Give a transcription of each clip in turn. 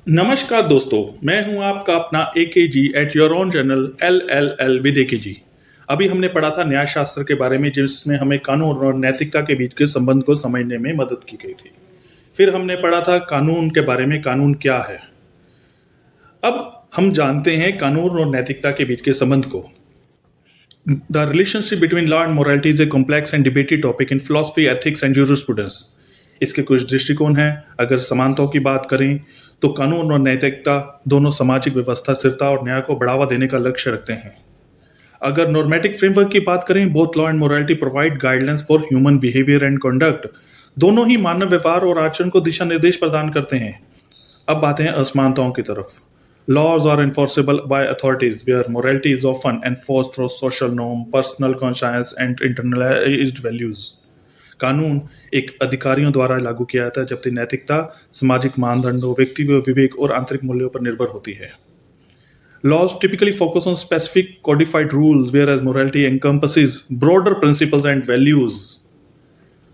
नमस्कार दोस्तों, मैं हूं आपका अपना AKG at your own channel LLL with AKG। अभी हमने पढ़ा था न्यायशास्त्र के बारे में, जिसमें हमें कानून और नैतिकता के बीच के संबंध को समझने में मदद की गई थी। फिर हमने पढ़ा था कानून के बारे में, कानून क्या है। अब हम जानते हैं कानून और नैतिकता के बीच के संबंध को। The relationship between law and morality is a complex and debated topic in philosophy, ethics and jurisprudence. इसके कुछ दृष्टिकोण हैं। अगर समानताओं की बात करें तो कानून और नैतिकता दोनों सामाजिक व्यवस्था, स्थिरता और न्याय को बढ़ावा देने का लक्ष्य रखते हैं। अगर नॉर्मेटिक फ्रेमवर्क की बात करें, both law and morality provide guidelines for human behaviour and conduct. दोनों ही मानव व्यवहार और आचरण को दिशा निर्देश प्रदान करते हैं। अब आते हैं असमानताओं की तरफ। Laws are enforceable by authorities, where morality is often enforced through social norm, personal conscience, and internalized values. कानून एक अधिकारियों द्वारा लागू किया जाता है, जबकि नैतिकता सामाजिक मानदंडों, व्यक्तिगत विवेक और आंतरिक मूल्यों पर निर्भर होती है। Laws typically focus on specific codified rules, whereas morality encompasses broader principles and values.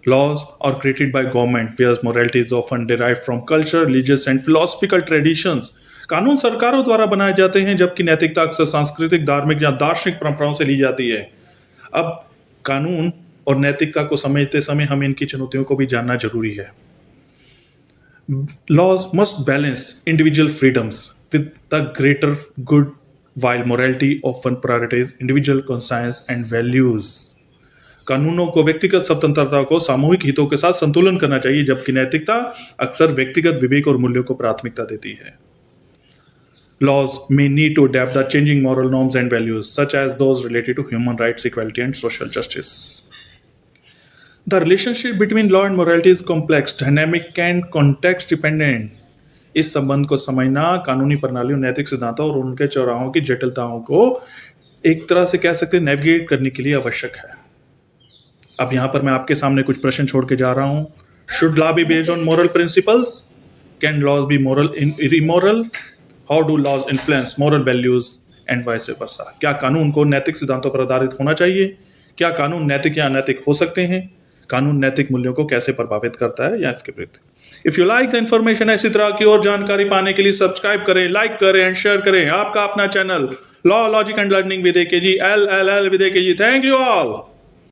Laws are created by government, whereas morality is often derived from culture, religious, and philosophical traditions. कानून सरकारों द्वारा बनाए जाते हैं, जबकि नैतिकता अक्सर सांस्कृतिक, धार्मिक या दार्शनिक परंपराओं से ली जाती है। अब कानून और नैतिकता को समझते समय हमें इनकी चुनौतियों को भी जानना जरूरी है। Laws must balance individual freedoms with the greater good, while morality often prioritizes individual conscience and values. कानूनों को व्यक्तिगत स्वतंत्रता को सामूहिक हितों के साथ संतुलन करना चाहिए, जबकि नैतिकता अक्सर व्यक्तिगत विवेक और मूल्यों को प्राथमिकता देती है। Laws may need to adapt the changing moral norms and values, such as those related to human rights, equality, and social justice. The relationship between law and morality is complex, dynamic, and context dependent. इस संबंध को समझना कानूनी प्रणालियों, नैतिक सिद्धांतों और उनके चौराहों की जटिलताओं को एक तरह से कह सकते हैं नेविगेट करने के लिए आवश्यक है। अब यहाँ पर मैं आपके सामने कुछ प्रश्न छोड़ के जा रहा हूँ। Should law be based on moral principles? Can laws be moral or immoral? How do laws influence moral values and vice versa? क्या कानून को नैतिक सिद्धांतों पर आधारित होना चाहिए? क्या कानून नैतिक या अनैतिक हो सकते हैं? कानून नैतिक मूल्यों को कैसे प्रभावित करता है या इसके विपरीत? If you like the information, ऐसी तरह की और जानकारी पाने के लिए सब्सक्राइब करें, लाइक करें एंड शेयर करें आपका अपना channel law logic and learning with AKG, LLL with AKG। Thank you all.